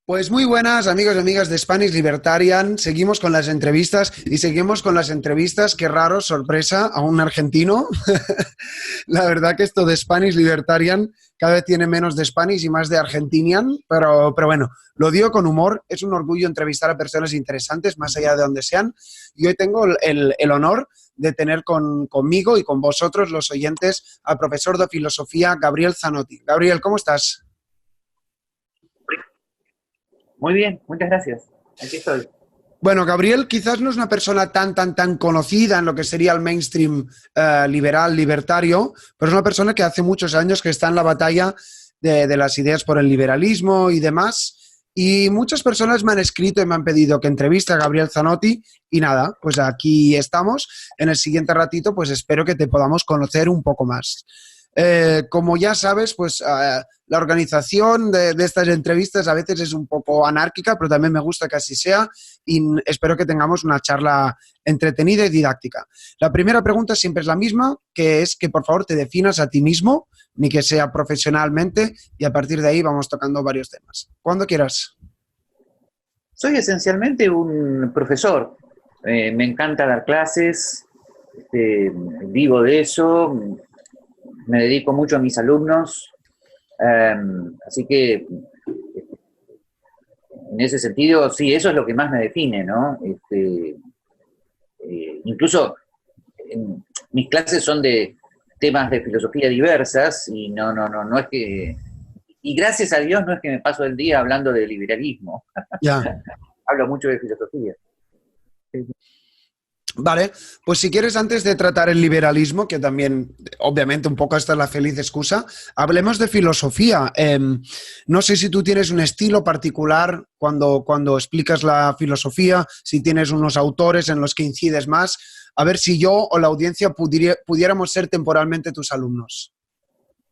Pues muy buenas amigos y amigas de Spanish Libertarian. Seguimos con las entrevistas y seguimos con las entrevistas. Qué raro, sorpresa, a un argentino. La verdad que esto de Spanish Libertarian cada vez tiene menos de Spanish y más de Argentinian, pero bueno, lo digo con humor. Es un orgullo entrevistar a personas interesantes, más allá de donde sean. Y hoy tengo el honor de tener conmigo y con vosotros, los oyentes, al profesor de filosofía Gabriel Zanotti. Gabriel, ¿cómo estás? Muy bien, muchas gracias. Aquí estoy. Bueno, Gabriel quizás no es una persona tan conocida en lo que sería el mainstream liberal, libertario, pero es una persona que hace muchos años que está en la batalla de las ideas por el liberalismo y demás. Y muchas personas me han escrito y me han pedido que entreviste a Gabriel Zanotti y nada, pues aquí estamos. En el siguiente ratito, pues espero que te podamos conocer un poco más. Como ya sabes, pues la organización de estas entrevistas a veces es un poco anárquica, pero también me gusta que así sea y espero que tengamos una charla entretenida y didáctica. La primera pregunta siempre es la misma, que es que por favor te definas a ti mismo, ni que sea profesionalmente, y a partir de ahí vamos tocando varios temas. Cuando quieras. Soy esencialmente un profesor. Me encanta dar clases, vivo de eso, me dedico mucho a mis alumnos, así que en ese sentido, sí, eso es lo que más me define, ¿no? Incluso mis clases son de temas de filosofía diversas y no es que... Y gracias a Dios no es que me paso el día hablando de liberalismo. Ya. Hablo mucho de filosofía. Vale, pues si quieres, antes de tratar el liberalismo, que también, obviamente, un poco esta es la feliz excusa, hablemos de filosofía. No sé si tú tienes un estilo particular cuando explicas la filosofía, si tienes unos autores en los que incides más, a ver si yo o la audiencia pudiéramos ser temporalmente tus alumnos.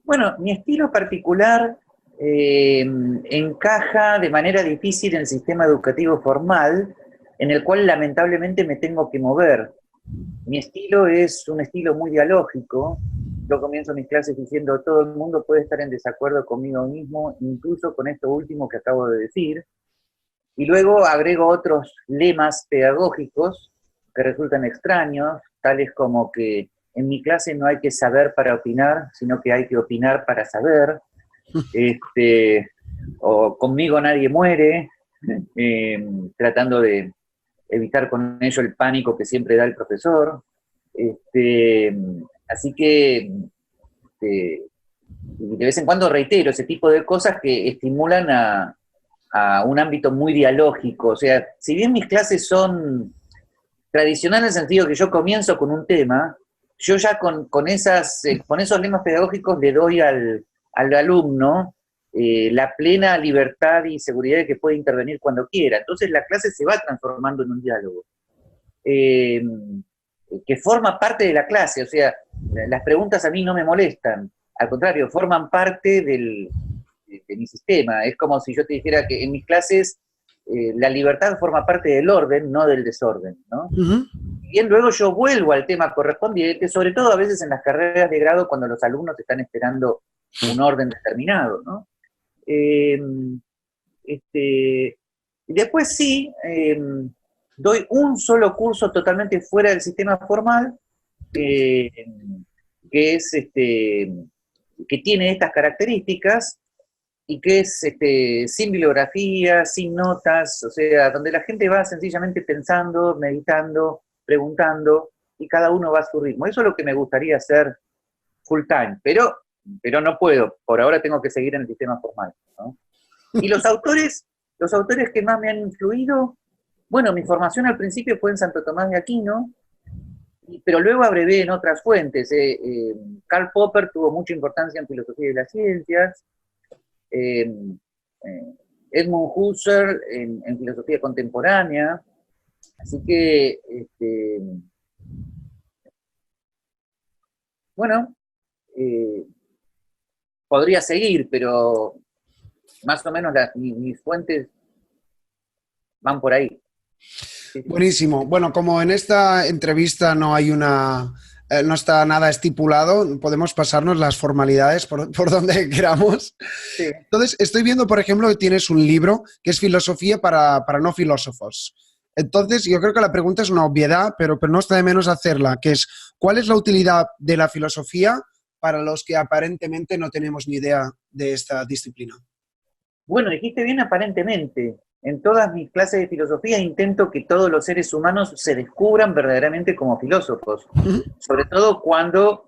Bueno, mi estilo particular encaja de manera difícil en el sistema educativo formal, en el cual lamentablemente me tengo que mover. Mi estilo es un estilo muy dialógico. Yo comienzo mis clases diciendo todo el mundo puede estar en desacuerdo conmigo mismo, incluso con esto último que acabo de decir. Y luego agrego otros lemas pedagógicos que resultan extraños, tales como que en mi clase no hay que saber para opinar, sino que hay que opinar para saber. O conmigo nadie muere, tratando de evitar con ello el pánico que siempre da el profesor. Así que de vez en cuando reitero ese tipo de cosas que estimulan a un ámbito muy dialógico. O sea, si bien mis clases son tradicionales en el sentido que yo comienzo con un tema, yo ya con esos lemas pedagógicos le doy al alumno la plena libertad y seguridad de que puede intervenir cuando quiera. Entonces la clase se va transformando en un diálogo. Eh, que forma parte de la clase, o sea, las preguntas a mí no me molestan, al contrario, forman parte de mi sistema. Es como si yo te dijera que en mis clases la libertad forma parte del orden, no del desorden, ¿no? Uh -huh. Y bien, luego yo vuelvo al tema correspondiente, sobre todo a veces en las carreras de grado cuando los alumnos están esperando un orden determinado, ¿no? Eh, este, y después sí, doy un solo curso totalmente fuera del sistema formal, eh, que es que tiene estas características y que es sin bibliografía, sin notas, o sea, donde la gente va sencillamente pensando, meditando, preguntando, y cada uno va a su ritmo. Eso es lo que me gustaría hacer full time, pero no puedo, por ahora tengo que seguir en el sistema formal, ¿no? Y los autores que más me han influido, bueno, mi formación al principio fue en Santo Tomás de Aquino, pero luego abrevé en otras fuentes. Karl Popper tuvo mucha importancia en filosofía de las ciencias, eh, eh, Edmund Husserl en filosofía contemporánea, así que, bueno, eh, podría seguir, pero más o menos mis fuentes van por ahí. Sí, sí. Buenísimo. Bueno, como en esta entrevista no hay no está nada estipulado, podemos pasarnos las formalidades por donde queramos. Sí. Entonces, estoy viendo, por ejemplo, que tienes un libro que es Filosofía para no filósofos. Entonces, yo creo que la pregunta es una obviedad, pero no está de menos hacerla, que es, ¿cuál es la utilidad de la filosofía para los que aparentemente no tenemos ni idea de esta disciplina? Bueno, dijiste bien aparentemente. En todas mis clases de filosofía intento que todos los seres humanos se descubran verdaderamente como filósofos. Sobre todo cuando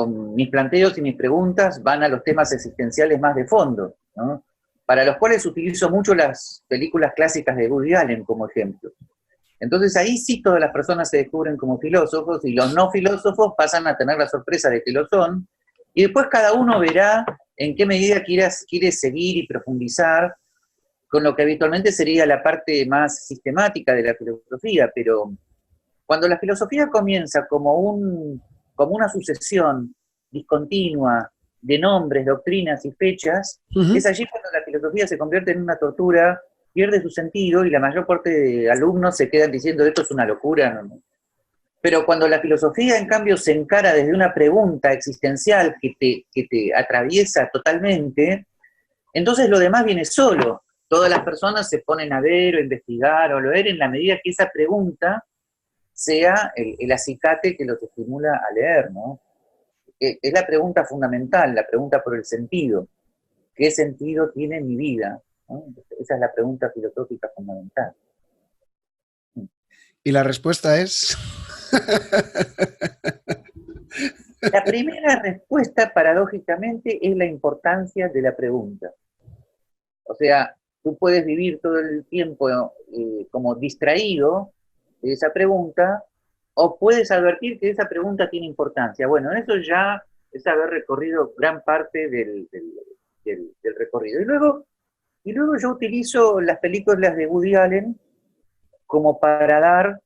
mis planteos y mis preguntas van a los temas existenciales más de fondo, ¿no? Para los cuales utilizo mucho las películas clásicas de Woody Allen como ejemplo. Entonces ahí sí todas las personas se descubren como filósofos y los no filósofos pasan a tener la sorpresa de que lo son, y después cada uno verá en qué medida quiere seguir y profundizar con lo que habitualmente sería la parte más sistemática de la filosofía, pero cuando la filosofía comienza como una sucesión discontinua de nombres, doctrinas y fechas, es allí cuando la filosofía se convierte en una tortura, pierde su sentido y la mayor parte de alumnos se quedan diciendo esto es una locura. ¿No? Pero cuando la filosofía, en cambio, se encara desde una pregunta existencial que te atraviesa totalmente, entonces lo demás viene solo. Todas las personas se ponen a ver o investigar o leer en la medida que esa pregunta sea el acicate que los estimula a leer, ¿no? Es la pregunta fundamental, la pregunta por el sentido. ¿Qué sentido tiene mi vida? ¿No? Esa es la pregunta filosófica fundamental. Y la respuesta es... La primera respuesta, paradójicamente, es la importancia de la pregunta. O sea, tú puedes vivir todo el tiempo como distraído de esa pregunta, o puedes advertir que esa pregunta tiene importancia. Bueno, eso ya es haber recorrido gran parte del recorrido. Y luego yo utilizo las películas de Woody Allen como para dar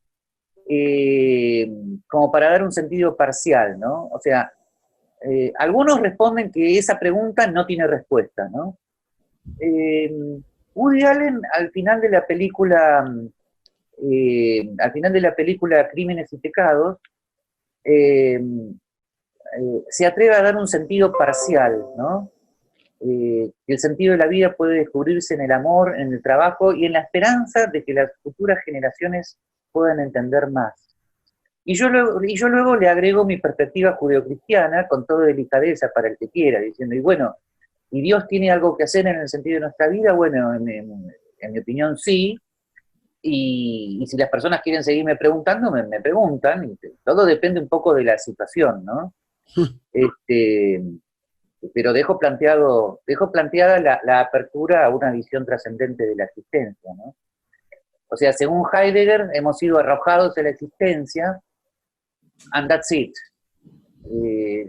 un sentido parcial, ¿no? O sea, algunos responden que esa pregunta no tiene respuesta, ¿no? Woody Allen al final de la película Crímenes y Pecados se atreve a dar un sentido parcial, ¿no? El sentido de la vida puede descubrirse en el amor, en el trabajo y en la esperanza de que las futuras generaciones puedan entender más. Y yo luego le agrego mi perspectiva judeocristiana con toda delicadeza para el que quiera, diciendo, y bueno, ¿y Dios tiene algo que hacer en el sentido de nuestra vida? Bueno, en mi opinión sí, y si las personas quieren seguirme preguntando, me preguntan, y todo depende un poco de la situación, ¿no? Pero dejo planteada la apertura a una visión trascendente de la existencia, ¿no? O sea, según Heidegger, hemos sido arrojados a la existencia, and that's it.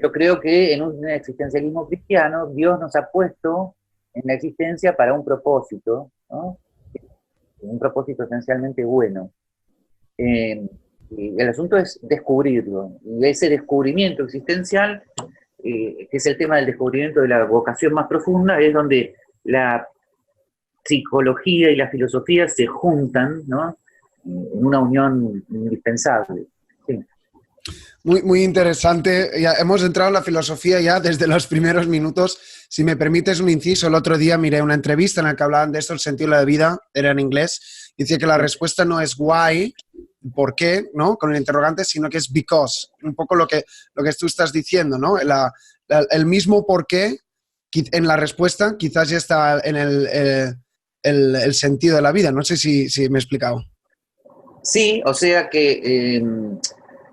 Yo creo que en un existencialismo cristiano, Dios nos ha puesto en la existencia para un propósito, ¿no? Un propósito esencialmente bueno. El asunto es descubrirlo, y ese descubrimiento existencial, que es el tema del descubrimiento de la vocación más profunda, es donde la psicología y la filosofía se juntan, ¿no? En una unión indispensable. Sí. Muy, muy interesante. Ya hemos entrado en la filosofía ya desde los primeros minutos. Si me permites un inciso, el otro día miré una entrevista en la que hablaban de esto, el sentido de la vida, era en inglés. Dice que la respuesta no es why, por qué, ¿no? Con el interrogante, sino que es because. Un poco lo que tú estás diciendo, ¿no? El mismo por qué en la respuesta quizás ya está en el sentido de la vida. No sé si me he explicado. Sí, o sea que...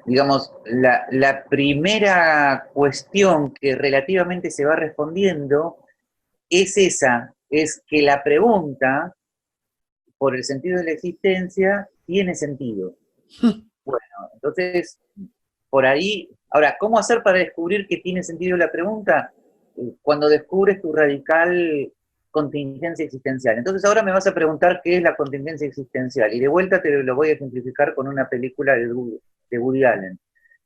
digamos, la primera cuestión que relativamente se va respondiendo es esa, es que la pregunta, por el sentido de la existencia, tiene sentido. Bueno, entonces, por ahí, ahora, ¿cómo hacer para descubrir que tiene sentido la pregunta? Cuando descubres tu radical contingencia existencial. Entonces ahora me vas a preguntar qué es la contingencia existencial, y de vuelta te lo voy a simplificar con una película de Woody Allen.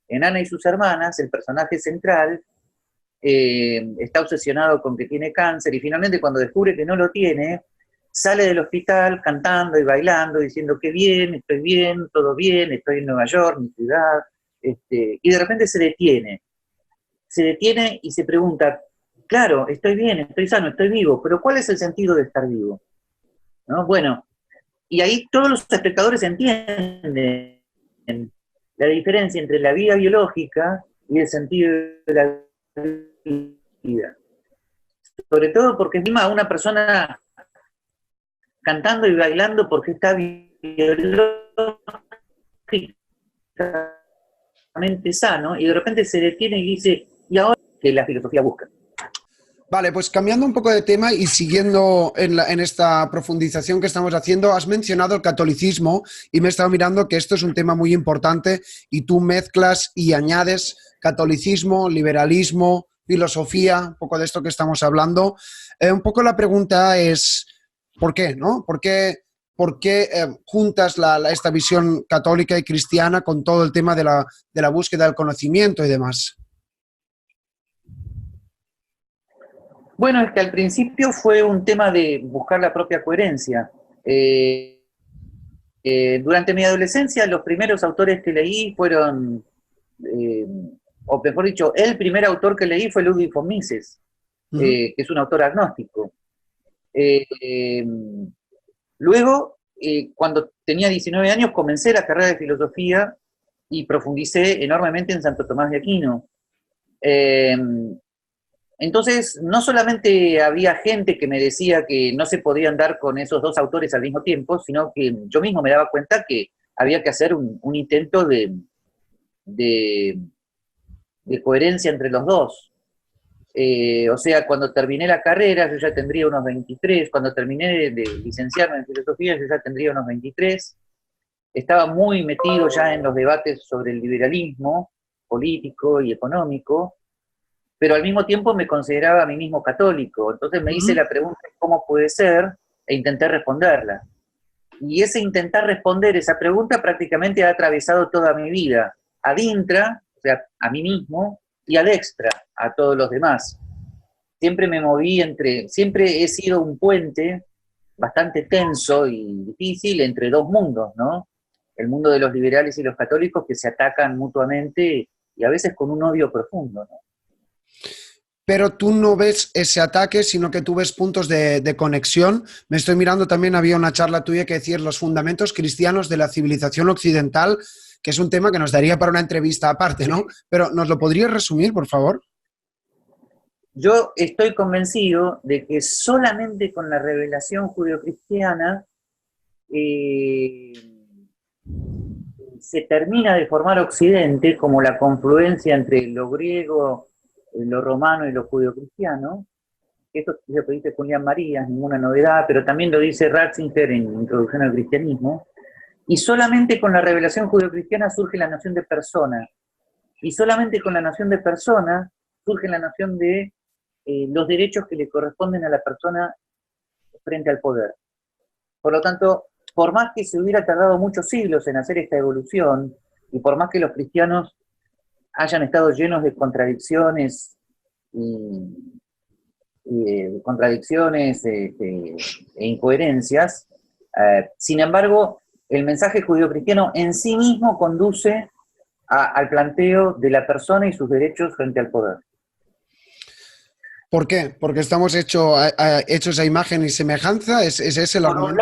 En Ana y sus hermanas, el personaje central está obsesionado con que tiene cáncer, y finalmente cuando descubre que no lo tiene, sale del hospital cantando y bailando, diciendo que bien, estoy bien, todo bien, estoy en Nueva York, mi ciudad, Y de repente se detiene y se pregunta, claro, estoy bien, estoy sano, estoy vivo, pero ¿cuál es el sentido de estar vivo? ¿No? Bueno, y ahí todos los espectadores entienden la diferencia entre la vida biológica y el sentido de la vida. Sobre todo porque encima una persona cantando y bailando porque está biológicamente sano, y de repente se detiene y dice, ¿y ahora que la filosofía busca? Vale, pues cambiando un poco de tema y siguiendo en esta profundización que estamos haciendo, has mencionado el catolicismo y me he estado mirando que esto es un tema muy importante y tú mezclas y añades catolicismo, liberalismo, filosofía, un poco de esto que estamos hablando. Un poco la pregunta es, ¿por qué, no? ¿Por qué juntas esta visión católica y cristiana con todo el tema de la búsqueda del conocimiento y demás? Bueno, es que al principio fue un tema de buscar la propia coherencia. Durante mi adolescencia, los primeros autores que leí fueron, o mejor dicho, el primer autor que leí fue Ludwig von Mises, que es un autor agnóstico. Luego, cuando tenía 19 años, comencé la carrera de filosofía y profundicé enormemente en Santo Tomás de Aquino. Entonces, no solamente había gente que me decía que no se podía andar con esos dos autores al mismo tiempo, sino que yo mismo me daba cuenta que había que hacer un intento de coherencia entre los dos. O sea, cuando terminé la carrera, yo ya tendría unos 23, cuando terminé de licenciarme en filosofía, yo ya tendría unos 23, estaba muy metido ya en los debates sobre el liberalismo político y económico, pero al mismo tiempo me consideraba a mí mismo católico. Entonces me hice la pregunta, ¿cómo puede ser? E intenté responderla. Y ese intentar responder esa pregunta prácticamente ha atravesado toda mi vida, ad intra, o sea, a mí mismo, y al extra, a todos los demás. Siempre me moví siempre he sido un puente bastante tenso y difícil entre dos mundos, ¿no? El mundo de los liberales y los católicos que se atacan mutuamente y a veces con un odio profundo, ¿no? Pero tú no ves ese ataque, sino que tú ves puntos de conexión. Me estoy mirando también, había una charla tuya que decía los fundamentos cristianos de la civilización occidental, que es un tema que nos daría para una entrevista aparte, ¿no? Pero ¿nos lo podrías resumir, por favor? Yo estoy convencido de que solamente con la revelación judeocristiana se termina de formar Occidente como la confluencia entre lo griego, lo romano y lo judeocristiano. Esto lo dice Julián Marías, ninguna novedad, pero también lo dice Ratzinger en Introducción al Cristianismo. Y solamente con la revelación judeocristiana surge la noción de persona. Y solamente con la noción de persona surge la noción de los derechos que le corresponden a la persona frente al poder. Por lo tanto, por más que se hubiera tardado muchos siglos en hacer esta evolución, y por más que los cristianos hayan estado llenos de contradicciones e incoherencias, sin embargo, el mensaje judeocristiano en sí mismo conduce al planteo de la persona y sus derechos frente al poder. ¿Por qué? Porque estamos hechos a imagen y semejanza. ¿Es ese el argumento?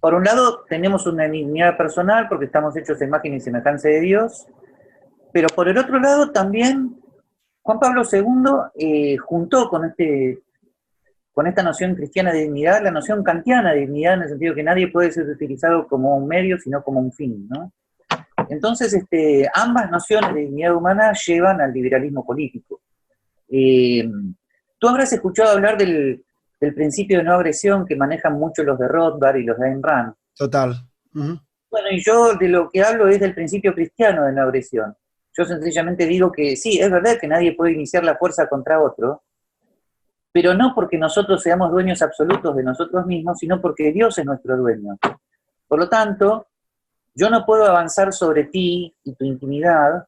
Por un lado, tenemos una dignidad personal porque estamos hechos a imagen y semejanza de Dios, pero por el otro lado también Juan Pablo II juntó con esta noción cristiana de dignidad la noción kantiana de dignidad, en el sentido que nadie puede ser utilizado como un medio, sino como un fin, ¿no? Entonces, ambas nociones de dignidad humana llevan al liberalismo político. Tú habrás escuchado hablar del principio de no agresión que manejan mucho los de Rothbard y los de Ayn Rand. Total. Uh-huh. Bueno, y yo de lo que hablo es del principio cristiano de no agresión. Yo sencillamente digo que sí, es verdad que nadie puede iniciar la fuerza contra otro, pero no porque nosotros seamos dueños absolutos de nosotros mismos, sino porque Dios es nuestro dueño. Por lo tanto, yo no puedo avanzar sobre ti y tu intimidad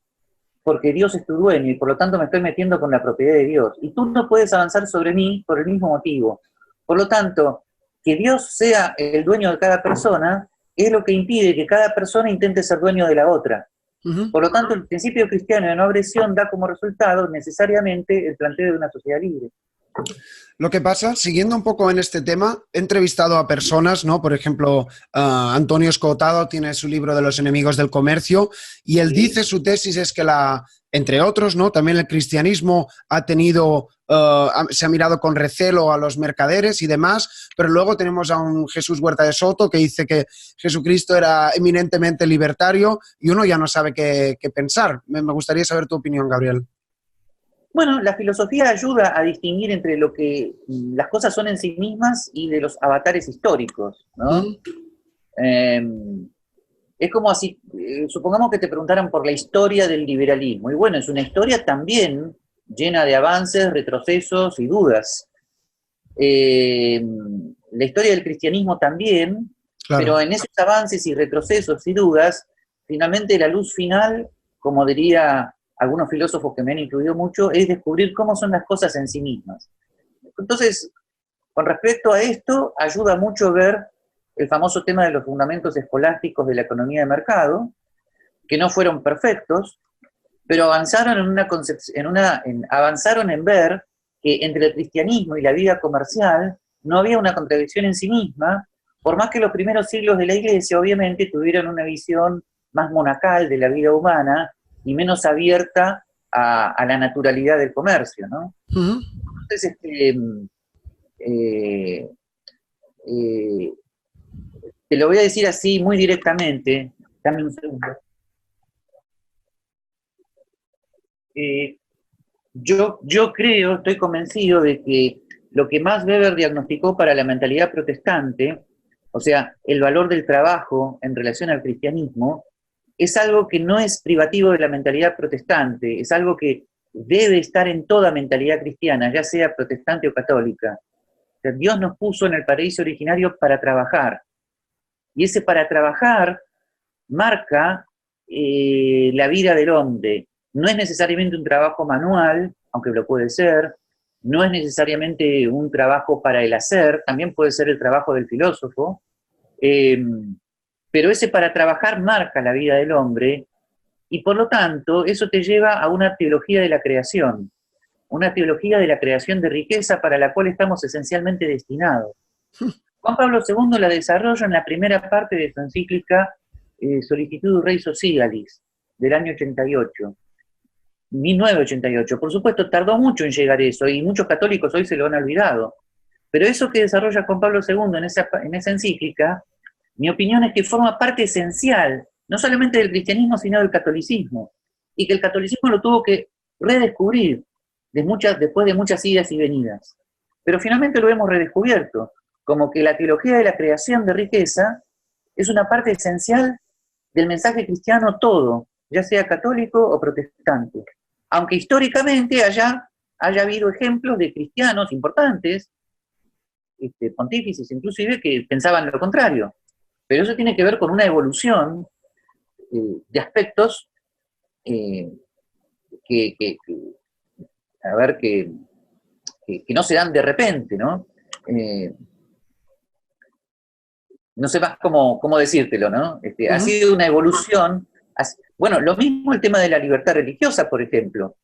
porque Dios es tu dueño y por lo tanto me estoy metiendo con la propiedad de Dios. Y tú no puedes avanzar sobre mí por el mismo motivo. Por lo tanto, que Dios sea el dueño de cada persona es lo que impide que cada persona intente ser dueño de la otra. Ujú. Por lo tanto, el principio cristiano de no agresión da como resultado necesariamente el planteo de una sociedad libre. Lo que pasa, siguiendo un poco en este tema, he entrevistado a personas, ¿no? Por ejemplo, Antonio Escotado tiene su libro de los enemigos del comercio y él ¿Sí? dice, su tesis es que entre otros, ¿no? También el cristianismo ha tenido, se ha mirado con recelo a los mercaderes y demás, pero luego tenemos a un Jesús Huerta de Soto que dice que Jesucristo era eminentemente libertario y uno ya no sabe qué pensar. Me gustaría saber tu opinión, Gabriel. Bueno, la filosofía ayuda a distinguir entre lo que las cosas son en sí mismas y de los avatares históricos, ¿no? Ujú. Eh, es como así, supongamos que te preguntaran por la historia del liberalismo, y bueno, es una historia también llena de avances, retrocesos y dudas. Eh, la historia del cristianismo también, pero Claro. en esos avances y retrocesos y dudas, finalmente la luz final, como diría algunos filósofos que me han influido mucho, es descubrir cómo son las cosas en sí mismas. Entonces, con respecto a esto, ayuda mucho ver el famoso tema de los fundamentos escolásticos de la economía de mercado, que no fueron perfectos, pero avanzaron avanzaron en ver que entre el cristianismo y la vida comercial no había una contradicción en sí misma, por más que los primeros siglos de la Iglesia obviamente tuvieran una visión más monacal de la vida humana y menos abierta a la naturalidad del comercio, ¿no? Ujú. Entonces, eh, eh, te lo voy a decir así muy directamente, dame un segundo. Eh, yo creo, estoy convencido de que lo que Max Weber diagnosticó para la mentalidad protestante, o sea, el valor del trabajo en relación al cristianismo, es algo que no es privativo de la mentalidad protestante, es algo que debe estar en toda mentalidad cristiana, ya sea protestante o católica. O sea, Dios nos puso en el paraíso originario para trabajar, y ese para trabajar marca la vida del hombre. No es necesariamente un trabajo manual, aunque lo puede ser, no es necesariamente un trabajo para el hacer, también puede ser el trabajo del filósofo, eh, pero ese para trabajar marca la vida del hombre y por lo tanto eso te lleva a una teología de la creación, una teología de la creación de riqueza para la cual estamos esencialmente destinados. Juan Pablo II la desarrolla en la primera parte de su encíclica Solicitudo Rei Socialis, del año 88, 1988. Por supuesto, tardó mucho en llegar eso, y muchos católicos hoy se lo han olvidado. Pero eso que desarrolla Juan Pablo II en esa encíclica, mi opinión es que forma parte esencial, no solamente del cristianismo, sino del catolicismo. Y que el catolicismo lo tuvo que redescubrir después de muchas idas y venidas. Pero finalmente lo hemos redescubierto, como que la teología de la creación de riqueza es una parte esencial del mensaje cristiano todo, ya sea católico o protestante. Aunque históricamente haya habido ejemplos de cristianos importantes, pontífices inclusive, que pensaban lo contrario. Pero eso tiene que ver con una evolución de aspectos eh, que, a ver, que no se dan de repente, ¿no? No sé más cómo decírtelo, ¿no? Ha Ujú. sido una evolución. Bueno, lo mismo el tema de la libertad religiosa, por ejemplo.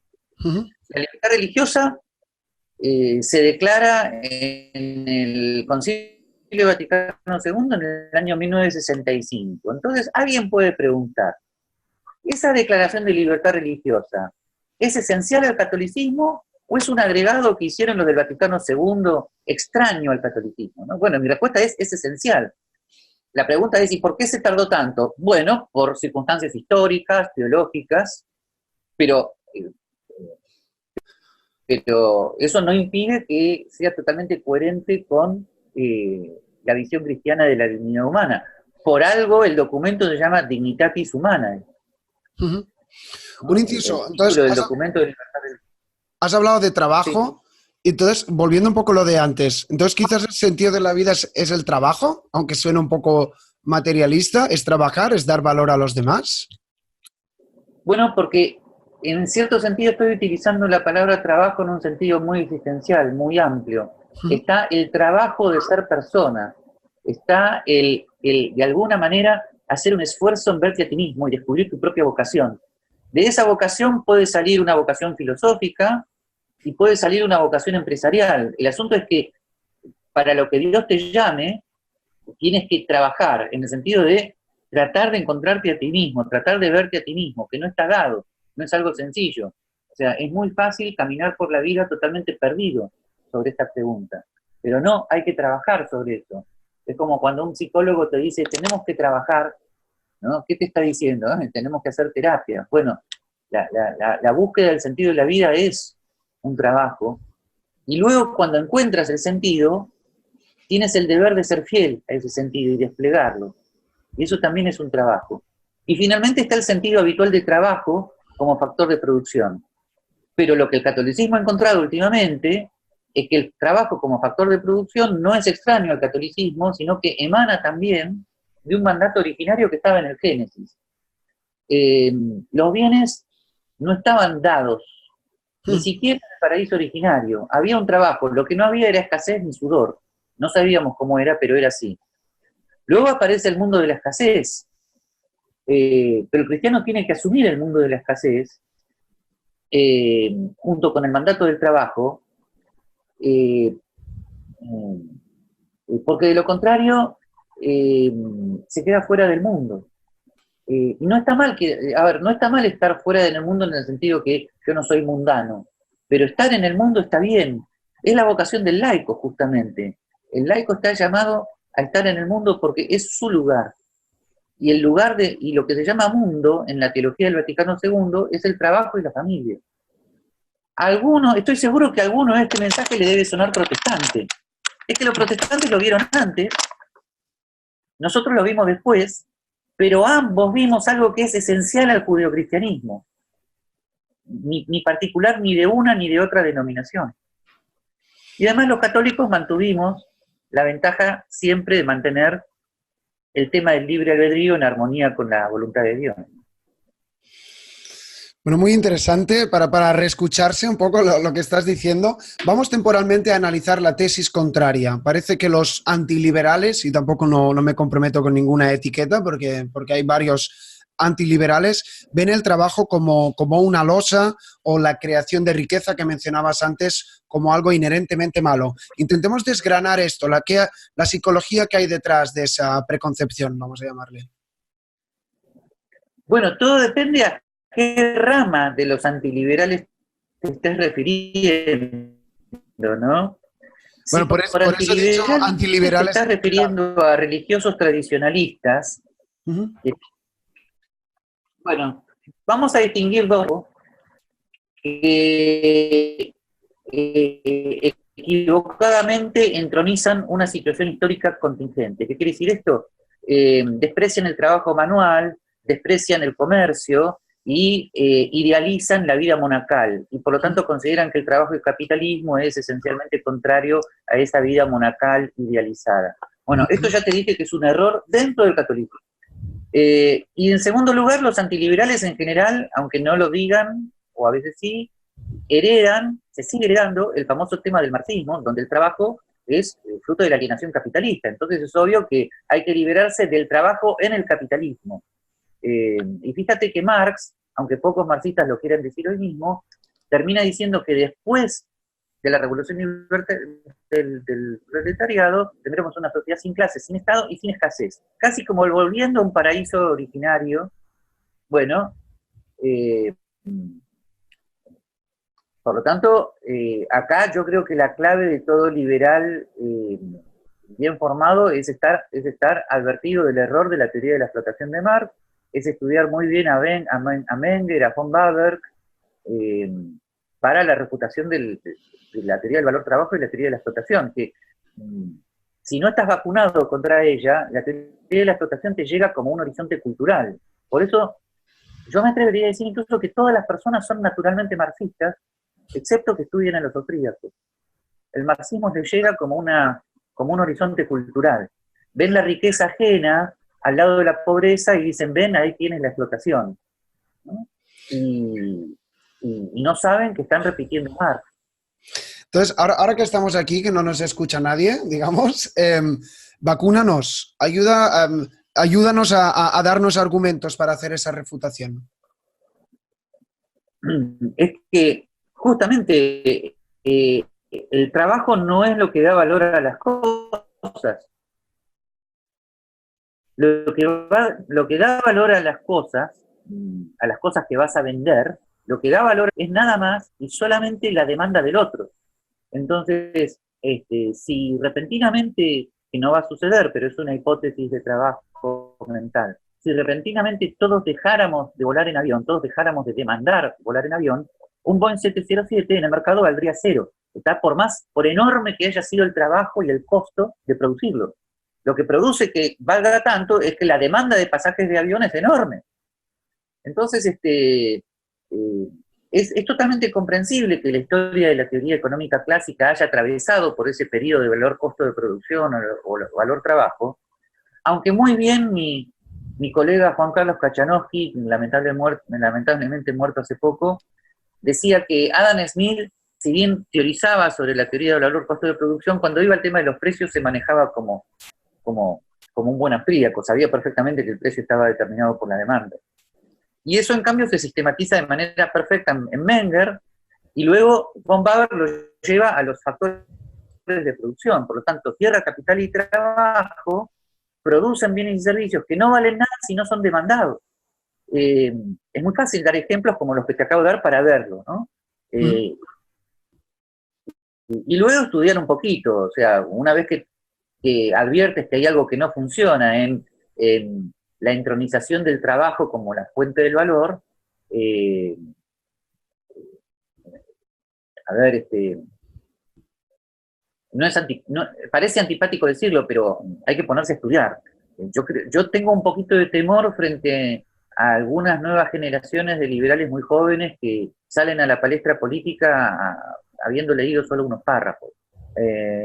Ujú. La libertad religiosa se declara en el Concilio Vaticano II en el año 1965. Entonces, alguien puede preguntar, ¿esa declaración de libertad religiosa es esencial al catolicismo o es un agregado que hicieron los del Vaticano II extraño al catolicismo? ¿No? Bueno, mi respuesta es esencial. La pregunta es, ¿y por qué se tardó tanto? Bueno, por circunstancias históricas, teológicas, pero, pero eso no impide que sea totalmente coherente con la visión cristiana de la dignidad humana. Por algo el documento se llama Dignitatis Humanae, Ujú. Un ¿no? El inciso, entonces, título del documento de libertad religiosa. has hablado de Sí. trabajo, y entonces, volviendo un poco a lo de antes, entonces quizás el sentido de la vida es el trabajo, aunque suene un poco materialista, es trabajar, es dar valor a los demás. Bueno, porque en cierto sentido estoy utilizando la palabra trabajo en un sentido muy existencial, muy amplio. Ujú. Está el trabajo de ser persona, está de alguna manera hacer un esfuerzo en verte a ti mismo y descubrir tu propia vocación. De esa vocación puede salir una vocación filosófica y puede salir una vocación empresarial. El asunto es que para lo que Dios te llame, tienes que trabajar en el sentido de tratar de encontrarte a ti mismo, tratar de verte a ti mismo, que no está dado, no es algo sencillo. O sea, es muy fácil caminar por la vida totalmente perdido sobre esta pregunta, pero no, hay que trabajar sobre eso. Es como cuando un psicólogo te dice, tenemos que trabajar, ¿no? ¿Qué te está diciendo? Tenemos que hacer terapia. Bueno, la búsqueda del sentido de la vida es un trabajo, y luego cuando encuentras el sentido, tienes el deber de ser fiel a ese sentido y desplegarlo. Y eso también es un trabajo. Y finalmente está el sentido habitual de trabajo como factor de producción. Pero lo que el catolicismo ha encontrado últimamente es que el trabajo como factor de producción no es extraño al catolicismo, sino que emana también de un mandato originario que estaba en el Génesis. Los bienes no estaban dados, ni siquiera en el paraíso originario. Había un trabajo, lo que no había era escasez ni sudor. No sabíamos cómo era, pero era así. Luego aparece el mundo de la escasez, pero el cristiano tiene que asumir el mundo de la escasez, junto con el mandato del trabajo, porque de lo contrario se queda fuera del mundo. Y no está mal no está mal estar fuera del mundo en el sentido que yo no soy mundano, pero estar en el mundo está bien. Es la vocación del laico, justamente. El laico está llamado a estar en el mundo porque es su lugar. Y el lugar y lo que se llama mundo en la teología del Vaticano II es el trabajo y la familia. Estoy seguro que a alguno este mensaje le debe sonar protestante. Es que los protestantes lo vieron antes, nosotros lo vimos después, pero ambos vimos algo que es esencial al judeocristianismo, ni particular ni de una ni de otra denominación. Y además los católicos mantuvimos la ventaja siempre de mantener el tema del libre albedrío en armonía con la voluntad de Dios. Bueno, muy interesante para reescucharse un poco lo que estás diciendo. Vamos temporalmente a analizar la tesis contraria. Parece que los antiliberales, y tampoco no me comprometo con ninguna etiqueta porque hay varios antiliberales, ven el trabajo como una losa o la creación de riqueza que mencionabas antes como algo inherentemente malo. Intentemos desgranar esto, la psicología que hay detrás de esa preconcepción, vamos a llamarle. Bueno, todo depende a qué rama de los antiliberales te estés refiriendo, ¿no? Bueno, por eso he dicho antiliberales. Te estás refiriendo a religiosos tradicionalistas. Bueno, vamos a distinguir dos que equivocadamente entronizan una situación histórica contingente. ¿Qué quiere decir esto? Desprecian el trabajo manual, desprecian el comercio y idealizan la vida monacal, y por lo tanto consideran que el trabajo y el capitalismo es esencialmente contrario a esa vida monacal idealizada. Bueno, esto ya te dije que es un error dentro del catolicismo. Y en segundo lugar, los antiliberales en general, aunque no lo digan, o a veces sí, se sigue heredando el famoso tema del marxismo, donde el trabajo es fruto de la alienación capitalista. Entonces es obvio que hay que liberarse del trabajo en el capitalismo. Y fíjate que Marx, aunque pocos marxistas lo quieran decir hoy mismo, termina diciendo que después de la revolución del proletariado tendremos una sociedad sin clases, sin Estado y sin escasez. Casi como volviendo a un paraíso originario. Bueno, por lo tanto, acá yo creo que la clave de todo liberal bien formado es estar advertido del error de la teoría de la explotación de Marx, es estudiar muy bien a Menger, a von Baberg, para la refutación de la teoría del valor trabajo y la teoría de la explotación, que si no estás vacunado contra ella, la teoría de la explotación te llega como un horizonte cultural. Por eso, yo me atrevería a decir incluso que todas las personas son naturalmente marxistas, excepto que estudien en los austríacos. El marxismo les llega como un horizonte cultural. Ven la riqueza ajena al lado de la pobreza y dicen, ven, ahí tienes la explotación, ¿no? Y no saben que están repitiendo Marx. Entonces, ahora que estamos aquí, que no nos escucha nadie, digamos, vacúnanos, ayuda, ayúdanos a darnos argumentos para hacer esa refutación. Es que justamente el trabajo no es lo que da valor a las cosas. Lo que da valor a las cosas que vas a vender, lo que da valor es nada más y solamente la demanda del otro. Entonces, si repentinamente, que no va a suceder, pero es una hipótesis de trabajo mental, si repentinamente todos dejáramos de volar en avión, todos dejáramos de demandar volar en avión, un Boeing 707 en el mercado valdría cero. Está por enorme que haya sido el trabajo y el costo de producirlo. Lo que produce que valga tanto es que la demanda de pasajes de avión es enorme. Entonces, es totalmente comprensible que la historia de la teoría económica clásica haya atravesado por ese periodo de valor-costo de producción o valor-trabajo, aunque muy bien mi colega Juan Carlos Kachanowski, lamentablemente muerto hace poco, decía que Adam Smith, si bien teorizaba sobre la teoría del valor-costo de producción, cuando iba al tema de los precios se manejaba como un buen austríaco, sabía perfectamente que el precio estaba determinado por la demanda. Y eso, en cambio, se sistematiza de manera perfecta en Menger, y luego von Baber lo lleva a los factores de producción. Por lo tanto, tierra, capital y trabajo producen bienes y servicios que no valen nada si no son demandados. Es muy fácil dar ejemplos como los que te acabo de dar para verlo, ¿no? Y luego estudiar un poquito, o sea, una vez que adviertes que hay algo que no funciona en la entronización del trabajo como la fuente del valor, parece antipático decirlo, pero hay que ponerse a estudiar. Yo tengo un poquito de temor frente a algunas nuevas generaciones de liberales muy jóvenes que salen a la palestra política habiendo leído solo unos párrafos.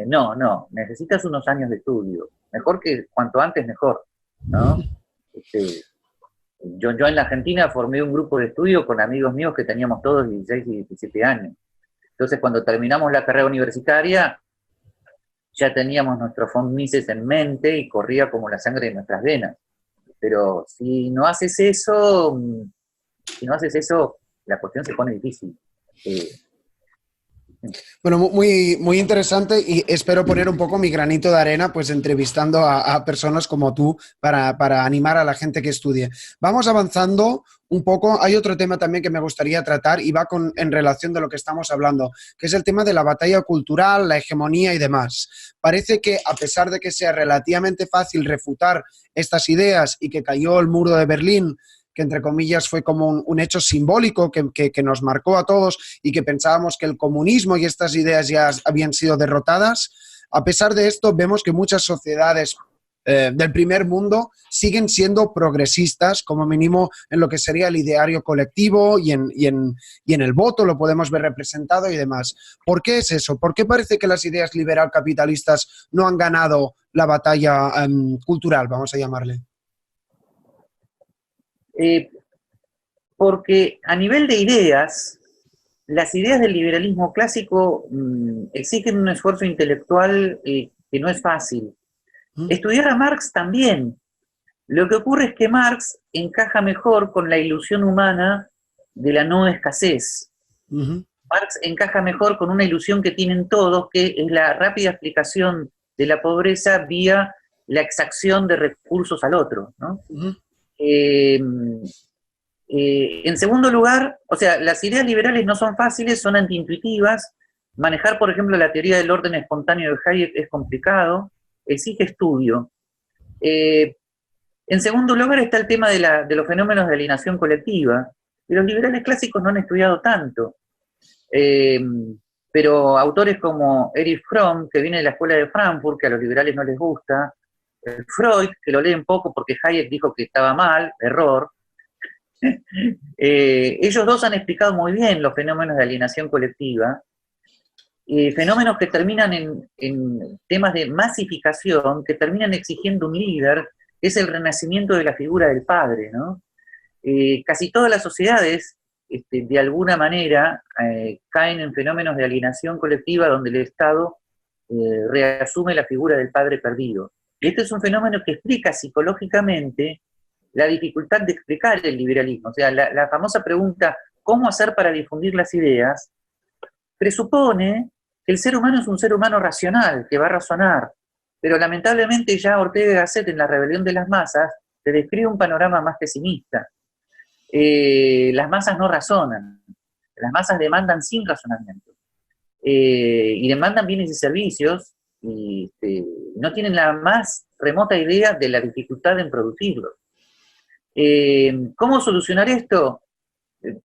No, necesitas unos años de estudio. Mejor que cuanto antes mejor, ¿no? Yo en la Argentina formé un grupo de estudio con amigos míos que teníamos todos 16 y 17 años. Entonces, cuando terminamos la carrera universitaria, ya teníamos nuestros fonds Mises en mente y corría como la sangre de nuestras venas. Pero si no haces eso, la cuestión se pone difícil. Bueno, muy, muy interesante, y espero poner un poco mi granito de arena, pues entrevistando a personas como tú para animar a la gente que estudie. Vamos avanzando un poco. Hay otro tema también que me gustaría tratar y va en relación de lo que estamos hablando, que es el tema de la batalla cultural, la hegemonía y demás. Parece que, a pesar de que sea relativamente fácil refutar estas ideas y que cayó el muro de Berlín, que entre comillas fue como un hecho simbólico que nos marcó a todos y que pensábamos que el comunismo y estas ideas ya habían sido derrotadas, a pesar de esto vemos que muchas sociedades del primer mundo siguen siendo progresistas, como mínimo en lo que sería el ideario colectivo y en el voto lo podemos ver representado y demás. ¿Por qué es eso? ¿Por qué parece que las ideas liberal capitalistas no han ganado la batalla cultural, vamos a llamarle? Porque a nivel de ideas, las ideas del liberalismo clásico exigen un esfuerzo intelectual que no es fácil. Estudiar a Marx también. Lo que ocurre es que Marx encaja mejor con la ilusión humana de la no escasez. Marx encaja mejor con una ilusión que tienen todos, que es la rápida explicación de la pobreza vía la exacción de recursos al otro, ¿no? En segundo lugar, o sea, las ideas liberales no son fáciles, son antiintuitivas. Manejar, por ejemplo, la teoría del orden espontáneo de Hayek es complicado, exige estudio. En segundo lugar está el tema de los fenómenos de alienación colectiva, y los liberales clásicos no han estudiado tanto. Pero autores como Erich Fromm, que viene de la escuela de Frankfurt, que a los liberales no les gusta, Freud, que lo leen poco porque Hayek dijo que estaba mal, error. Ellos dos han explicado muy bien los fenómenos de alienación colectiva, fenómenos que terminan en temas de masificación, que terminan exigiendo un líder, que es el renacimiento de la figura del padre, ¿no? Casi todas las sociedades, de alguna manera, caen en fenómenos de alienación colectiva donde el Estado reasume la figura del padre perdido. Este es un fenómeno que explica psicológicamente la dificultad de explicar el liberalismo. O sea, la famosa pregunta, ¿cómo hacer para difundir las ideas?, presupone que el ser humano es un ser humano racional, que va a razonar. Pero lamentablemente ya Ortega y Gasset en La rebelión de las masas te describe un panorama más pesimista. Las masas no razonan, las masas demandan sin razonamiento. Y demandan bienes y servicios y no tienen la más remota idea de la dificultad en producirlos. ¿Cómo solucionar esto?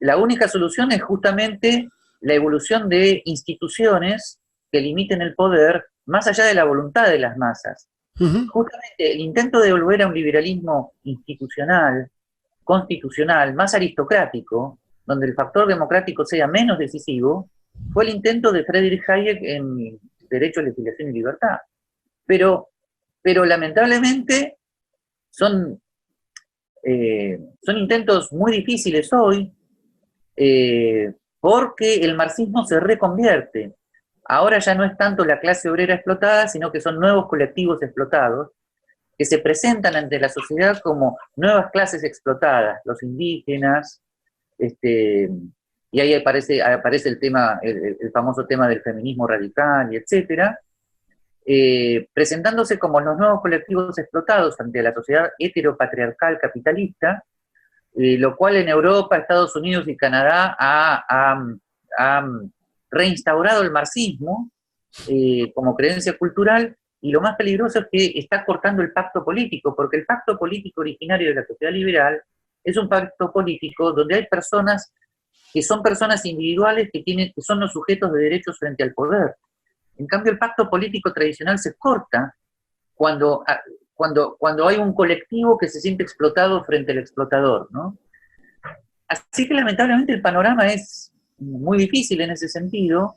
La única solución es justamente la evolución de instituciones que limiten el poder más allá de la voluntad de las masas. Justamente el intento de volver a un liberalismo institucional, constitucional, más aristocrático, donde el factor democrático sea menos decisivo, fue el intento de Friedrich Hayek en Derecho, Legislación y Libertad. Pero lamentablemente son intentos muy difíciles hoy, porque el marxismo se reconvierte. Ahora ya no es tanto la clase obrera explotada, sino que son nuevos colectivos explotados, que se presentan ante la sociedad como nuevas clases explotadas, los indígenas, y ahí aparece el tema, el famoso tema del feminismo radical, y etcétera, presentándose como los nuevos colectivos explotados ante la sociedad heteropatriarcal capitalista, lo cual en Europa, Estados Unidos y Canadá ha reinstaurado el marxismo como creencia cultural, y lo más peligroso es que está cortando el pacto político, porque el pacto político originario de la sociedad liberal es un pacto político donde hay personas que son personas individuales que son los sujetos de derechos frente al poder. En cambio, el pacto político tradicional se corta cuando hay un colectivo que se siente explotado frente al explotador, ¿no? Así que lamentablemente el panorama es muy difícil en ese sentido.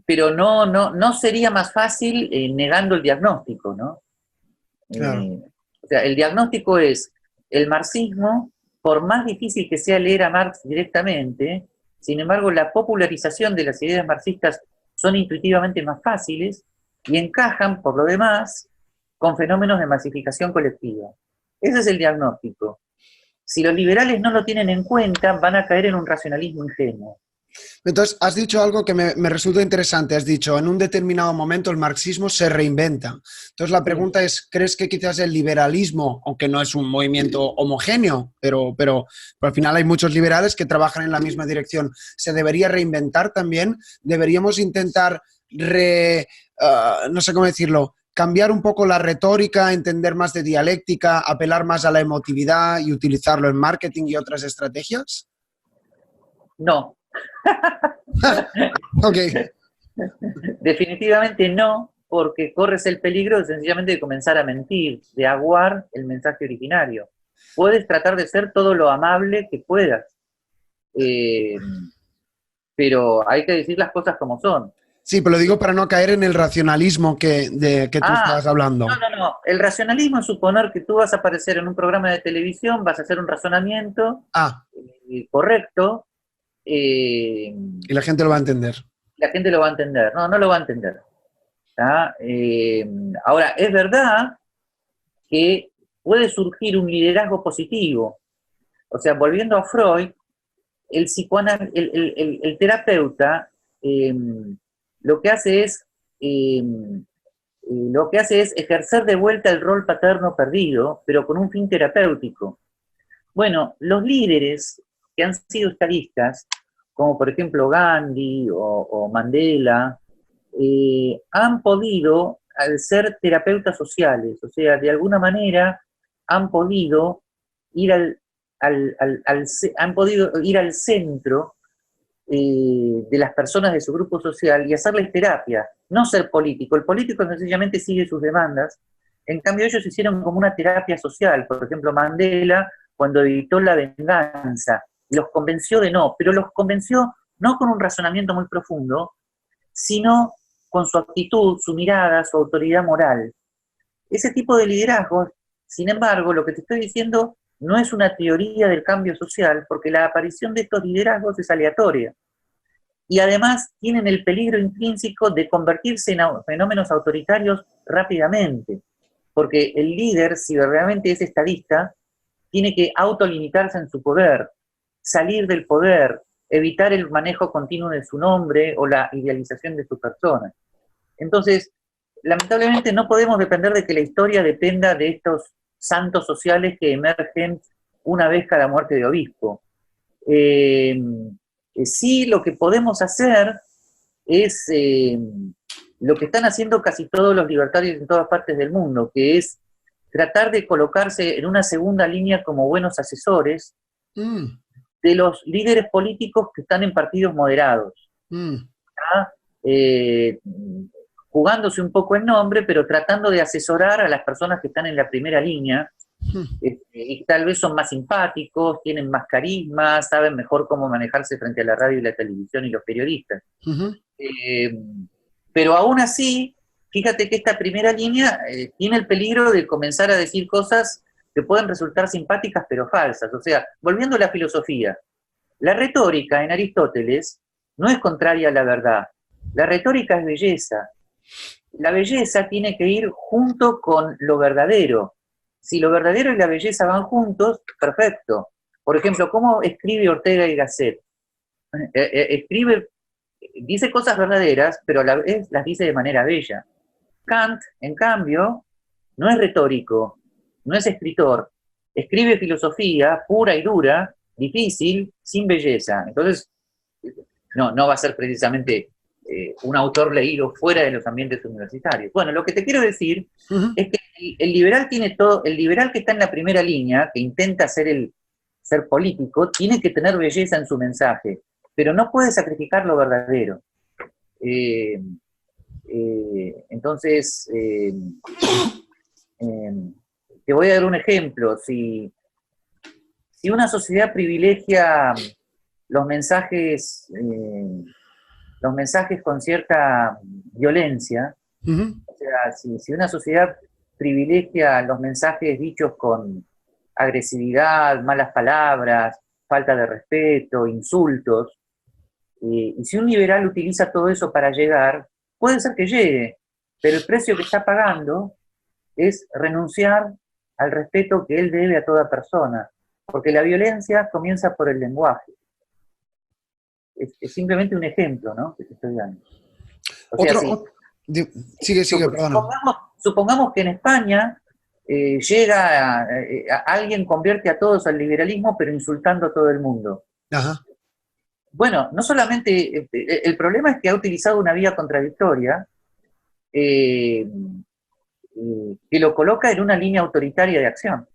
Pero no sería más fácil negando el diagnóstico, ¿no? Claro. O sea, el diagnóstico es el marxismo, por más difícil que sea leer a Marx directamente, sin embargo, la popularización de las ideas marxistas son intuitivamente más fáciles y encajan, por lo demás, con fenómenos de masificación colectiva. Ese es el diagnóstico. Si los liberales no lo tienen en cuenta, van a caer en un racionalismo ingenuo. Entonces, has dicho algo que me resulta interesante. Has dicho, en un determinado momento el marxismo se reinventa. Entonces, la pregunta es, ¿crees que quizás el liberalismo, aunque no es un movimiento homogéneo, pero al final hay muchos liberales que trabajan en la misma dirección, se debería reinventar también? ¿Deberíamos intentar, no sé cómo decirlo, cambiar un poco la retórica, entender más de dialéctica, apelar más a la emotividad y utilizarlo en marketing y otras estrategias? No. Ok. Definitivamente no, porque corres el peligro sencillamente de comenzar a mentir, de aguar el mensaje originario. Puedes tratar de ser todo lo amable que puedas, pero hay que decir las cosas como son. Sí, pero lo digo para no caer en el racionalismo que tú estabas hablando. No. El racionalismo es suponer que tú vas a aparecer en un programa de televisión, vas a hacer un razonamiento correcto. Y la gente lo va a entender. La gente lo va a entender. No lo va a entender. Ahora, es verdad que puede surgir un liderazgo positivo. O sea, volviendo a Freud, el terapeuta lo que hace es ejercer de vuelta el rol paterno perdido, pero con un fin terapéutico. Bueno, los líderes que han sido estadistas, como por ejemplo Gandhi o Mandela, han podido, al ser terapeutas sociales, o sea, de alguna manera han podido ir al centro de las personas de su grupo social y hacerles terapia, no ser político. El político sencillamente sigue sus demandas, en cambio ellos hicieron como una terapia social. Por ejemplo, Mandela, cuando evitó la venganza, los convenció de no, pero los convenció no con un razonamiento muy profundo, sino con su actitud, su mirada, su autoridad moral. Ese tipo de liderazgo, sin embargo, lo que te estoy diciendo no es una teoría del cambio social, porque la aparición de estos liderazgos es aleatoria. Y además tienen el peligro intrínseco de convertirse en fenómenos autoritarios rápidamente, porque el líder, si realmente es estadista, tiene que autolimitarse en su poder, salir del poder, evitar el manejo continuo de su nombre o la idealización de su persona. Entonces, lamentablemente no podemos depender de que la historia dependa de estos santos sociales que emergen una vez cada muerte de obispo. Sí, lo que podemos hacer es lo que están haciendo casi todos los libertarios en todas partes del mundo, que es tratar de colocarse en una segunda línea como buenos asesores de los líderes políticos que están en partidos moderados. ¿Ah? Jugándose un poco en nombre, pero tratando de asesorar a las personas que están en la primera línea, y tal vez son más simpáticos, tienen más carisma, saben mejor cómo manejarse frente a la radio y la televisión y los periodistas. Pero aún así, fíjate que esta primera línea tiene el peligro de comenzar a decir cosas que pueden resultar simpáticas pero falsas. O sea, volviendo a la filosofía, la retórica en Aristóteles no es contraria a la verdad. La retórica es belleza. La belleza tiene que ir junto con lo verdadero. Si lo verdadero y la belleza van juntos, perfecto. Por ejemplo, ¿cómo escribe Ortega y Gasset? Dice cosas verdaderas, pero a la vez las dice de manera bella. Kant, en cambio, no es retórico, no es escritor. Escribe filosofía pura y dura, difícil, sin belleza. Entonces, no va a ser precisamente un autor leído fuera de los ambientes universitarios. Bueno, lo que te quiero decir es que el liberal tiene todo, el liberal que está en la primera línea, que intenta ser político, tiene que tener belleza en su mensaje, pero no puede sacrificar lo verdadero. Entonces, te voy a dar un ejemplo. Si una sociedad privilegia los mensajes con cierta violencia, o sea, si una sociedad privilegia los mensajes dichos con agresividad, malas palabras, falta de respeto, insultos, y si un liberal utiliza todo eso para llegar, puede ser que llegue, pero el precio que está pagando es renunciar al respeto que él debe a toda persona, porque la violencia comienza por el lenguaje. Es simplemente un ejemplo, ¿no?, que te estoy dando. O sea, sigue, perdona. Supongamos que en España alguien convierte a todos al liberalismo, pero insultando a todo el mundo. Ajá. Bueno, no solamente, el problema es que ha utilizado una vía contradictoria que lo coloca en una línea autoritaria de acción.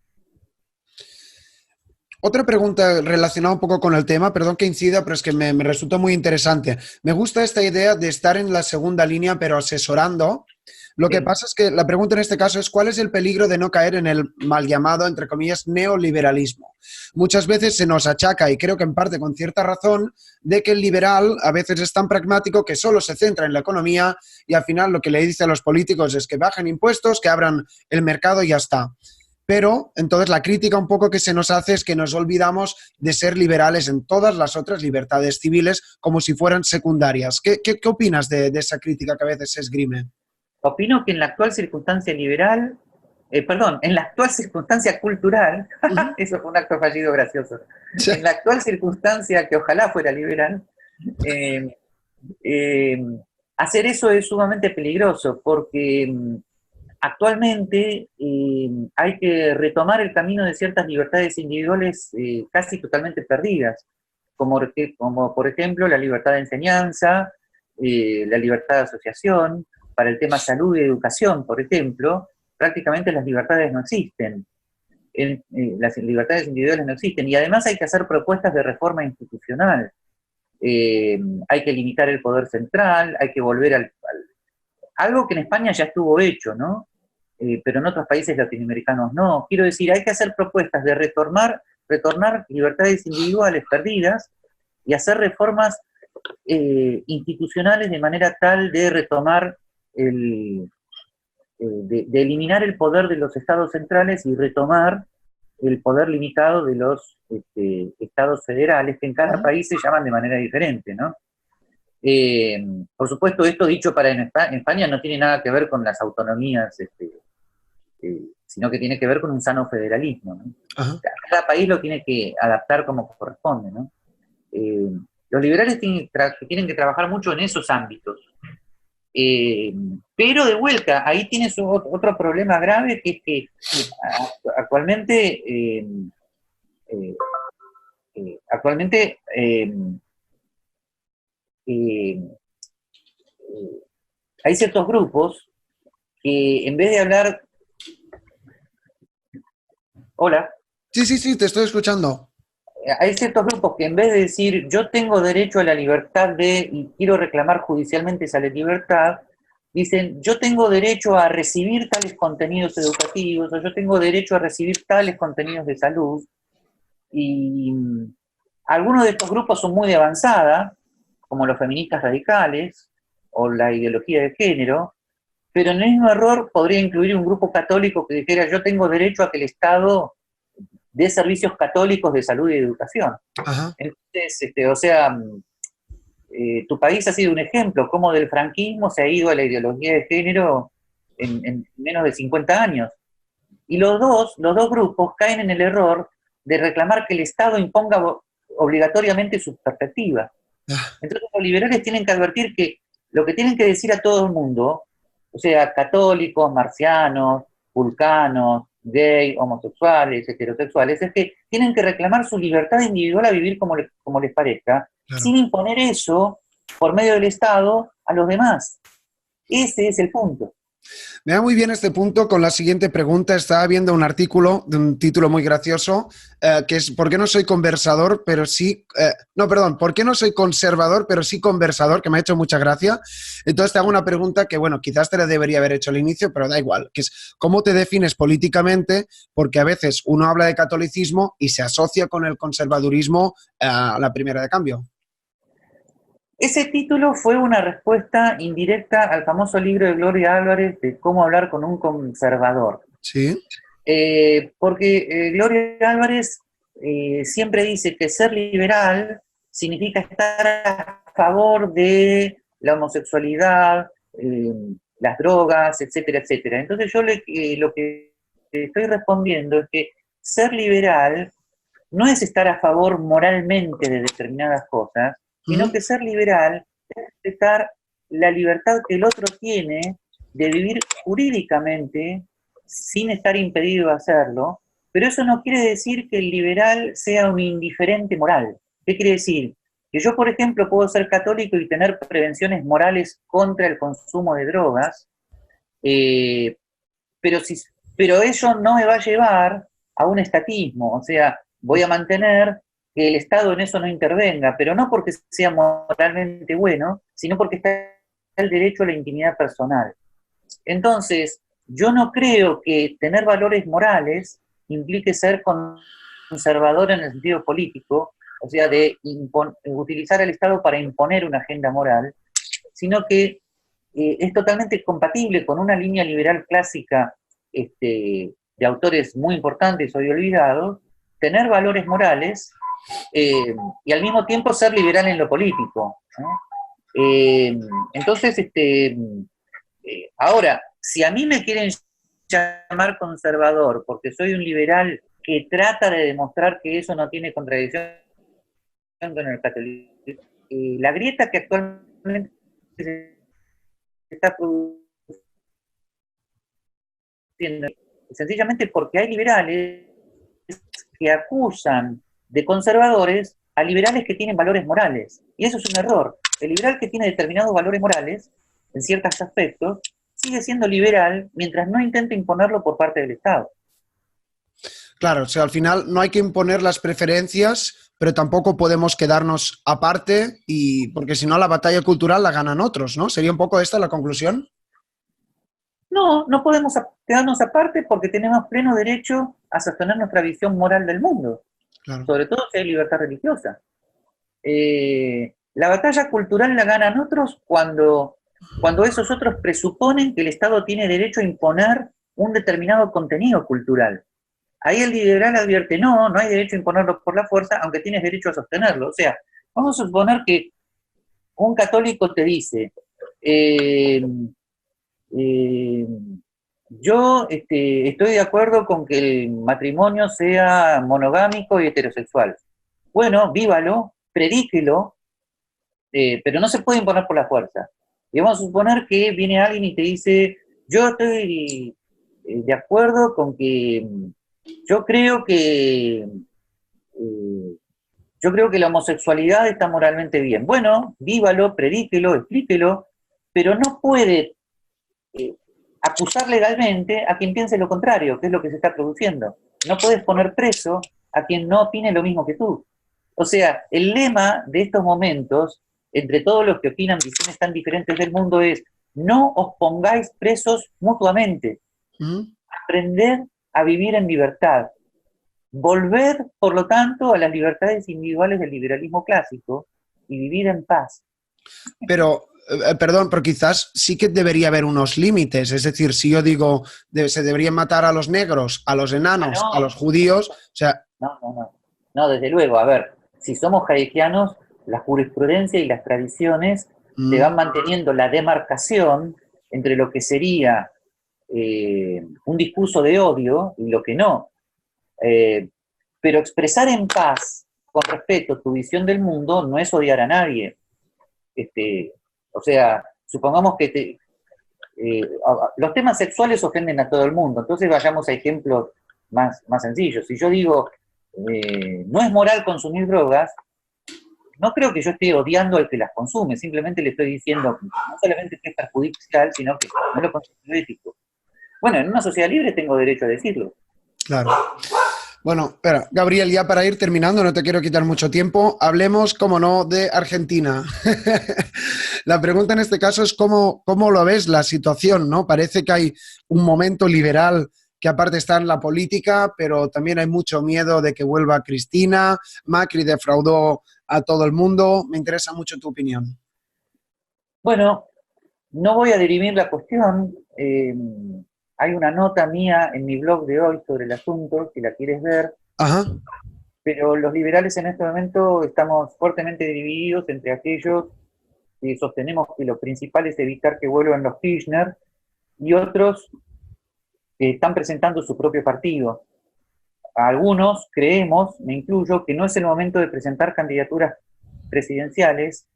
Otra pregunta relacionada un poco con el tema, perdón que incida, pero es que me resulta muy interesante. Me gusta esta idea de estar en la segunda línea, pero asesorando. Lo que pasa es que la pregunta en este caso es ¿cuál es el peligro de no caer en el mal llamado, entre comillas, neoliberalismo? Muchas veces se nos achaca, y creo que en parte con cierta razón, de que el liberal a veces es tan pragmático que solo se centra en la economía y al final lo que le dice a los políticos es que bajen impuestos, que abran el mercado y ya está. Pero entonces la crítica un poco que se nos hace es que nos olvidamos de ser liberales en todas las otras libertades civiles como si fueran secundarias. ¿Qué opinas de esa crítica que a veces se esgrime? Opino que en la actual circunstancia liberal, en la actual circunstancia cultural, eso fue un acto fallido gracioso, sí. En la actual circunstancia que ojalá fuera liberal, hacer eso es sumamente peligroso porque actualmente hay que retomar el camino de ciertas libertades individuales casi totalmente perdidas, como por ejemplo la libertad de enseñanza, la libertad de asociación. Para el tema salud y educación, por ejemplo, prácticamente las libertades no existen. Las libertades individuales no existen. Y además hay que hacer propuestas de reforma institucional. Hay que limitar el poder central, hay que volver algo que en España ya estuvo hecho, ¿no? Pero en otros países latinoamericanos no. Quiero decir, hay que hacer propuestas de retornar libertades individuales perdidas y hacer reformas institucionales de manera tal de retomar de eliminar el poder de los estados centrales y retomar el poder limitado de los estados federales, que en cada país se llaman de manera diferente, ¿no? Por supuesto, esto dicho para en España no tiene nada que ver con las autonomías, sino que tiene que ver con un sano federalismo, ¿no? Cada país lo tiene que adaptar como corresponde, ¿no? Los liberales tienen que trabajar mucho en esos ámbitos. Pero de vuelta, ahí tienes otro problema grave, que es que actualmente hay ciertos grupos que en vez de hablar... Hola. Sí, te estoy escuchando. Hay ciertos grupos que en vez de decir yo tengo derecho a la libertad de, y quiero reclamar judicialmente esa libertad, dicen yo tengo derecho a recibir tales contenidos educativos, o yo tengo derecho a recibir tales contenidos de salud, y algunos de estos grupos son muy de avanzada, como los feministas radicales, o la ideología de género, pero en el mismo error podría incluir un grupo católico que dijera yo tengo derecho a que el Estado de servicios católicos de salud y educación. Ajá. Entonces, o sea, tu país ha sido un ejemplo, cómo del franquismo se ha ido a la ideología de género en menos de 50 años. Y los dos grupos caen en el error de reclamar que el Estado imponga obligatoriamente su perspectiva. Entonces los liberales tienen que advertir que lo que tienen que decir a todo el mundo, o sea, católicos, marcianos, vulcanos, gay, homosexuales, heterosexuales, es que tienen que reclamar su libertad individual a vivir como les parezca, sin imponer eso por medio del Estado a los demás. Ese es el punto. Me da muy bien este punto con la siguiente pregunta. Estaba viendo un artículo de un título muy gracioso, que es ¿por qué no soy conversador, pero sí... ¿por qué no soy conservador, pero sí conversador? Que me ha hecho mucha gracia. Entonces te hago una pregunta que, bueno, quizás te la debería haber hecho al inicio, pero da igual, que es ¿cómo te defines políticamente? Porque a veces uno habla de catolicismo y se asocia con el conservadurismo a la primera de cambio. Ese título fue una respuesta indirecta al famoso libro de Gloria Álvarez de cómo hablar con un conservador. Sí. Porque Gloria Álvarez siempre dice que ser liberal significa estar a favor de la homosexualidad, las drogas, etcétera, etcétera. Entonces yo lo que estoy respondiendo es que ser liberal no es estar a favor moralmente de determinadas cosas, sino que ser liberal es respetar la libertad que el otro tiene de vivir jurídicamente sin estar impedido de hacerlo, pero eso no quiere decir que el liberal sea un indiferente moral. ¿Qué quiere decir? Que yo, por ejemplo, puedo ser católico y tener prevenciones morales contra el consumo de drogas, pero eso no me va a llevar a un estatismo, o sea, voy a mantener que el Estado en eso no intervenga, pero no porque sea moralmente bueno, sino porque está el derecho a la intimidad personal. Entonces, yo no creo que tener valores morales implique ser conservador en el sentido político, o sea, de utilizar al Estado para imponer una agenda moral, sino que es totalmente compatible con una línea liberal clásica de autores muy importantes hoy olvidados, tener valores morales y al mismo tiempo ser liberal en lo político, ¿no? Entonces, ahora, si a mí me quieren llamar conservador porque soy un liberal que trata de demostrar que eso no tiene contradicción con el catolicismo, la grieta que actualmente se está produciendo sencillamente porque hay liberales que acusan de conservadores a liberales que tienen valores morales. Y eso es un error. El liberal que tiene determinados valores morales, en ciertos aspectos, sigue siendo liberal mientras no intente imponerlo por parte del Estado. Claro, o sea, al final no hay que imponer las preferencias, pero tampoco podemos quedarnos aparte, porque si no la batalla cultural la ganan otros, ¿no? ¿Sería un poco esta la conclusión? No, no podemos quedarnos aparte porque tenemos pleno derecho a sostener nuestra visión moral del mundo, claro. Sobre todo si hay libertad religiosa. La batalla cultural la ganan otros cuando esos otros presuponen que el Estado tiene derecho a imponer un determinado contenido cultural. Ahí el liberal advierte, no, no hay derecho a imponerlo por la fuerza, aunque tienes derecho a sostenerlo. O sea, vamos a suponer que un católico te dice, eh, eh, yo estoy de acuerdo con que el matrimonio sea monogámico y heterosexual. Bueno, vívalo, predíquelo, pero no se puede imponer por la fuerza. Y vamos a suponer que viene alguien y te dice, yo estoy de acuerdo con que, yo creo que, yo creo que la homosexualidad está moralmente bien. Bueno, vívalo, predíquelo, explíquelo, pero no puede eh, acusar legalmente a quien piense lo contrario, que es lo que se está produciendo. No puedes poner preso a quien no opine lo mismo que tú. O sea, el lema de estos momentos, entre todos los que opinan visiones tan diferentes del mundo, es no os pongáis presos mutuamente. Aprender a vivir en libertad. Volver, por lo tanto, a las libertades individuales del liberalismo clásico y vivir en paz. Pero, perdón, pero quizás sí que debería haber unos límites. Es decir, si yo digo se deberían matar a los negros, a los enanos, No, a los judíos, o sea... no, desde luego. A ver, si somos hayekianos, la jurisprudencia y las tradiciones te van manteniendo la demarcación entre lo que sería un discurso de odio y lo que no. Pero expresar en paz, con respeto, tu visión del mundo no es odiar a nadie. O sea, supongamos que los temas sexuales ofenden a todo el mundo, entonces vayamos a ejemplos más sencillos. Si yo digo, no es moral consumir drogas, no creo que yo esté odiando al que las consume, simplemente le estoy diciendo no solamente que es perjudicial, sino que no lo considero ético. Bueno, en una sociedad libre tengo derecho a decirlo. Claro. Bueno, espera, Gabriel, ya para ir terminando, no te quiero quitar mucho tiempo, hablemos, como no, de Argentina. La pregunta en este caso es cómo lo ves la situación, ¿no? Parece que hay un momento liberal que aparte está en la política, pero también hay mucho miedo de que vuelva Cristina, Macri defraudó a todo el mundo. Me interesa mucho tu opinión. Bueno, no voy a dirimir la cuestión. Hay una nota mía en mi blog de hoy sobre el asunto, si la quieres ver. Ajá. Pero los liberales en este momento estamos fuertemente divididos entre aquellos que sostenemos que lo principal es evitar que vuelvan los Kirchner y otros que están presentando su propio partido. Algunos creemos, me incluyo, que no es el momento de presentar candidaturas presidenciales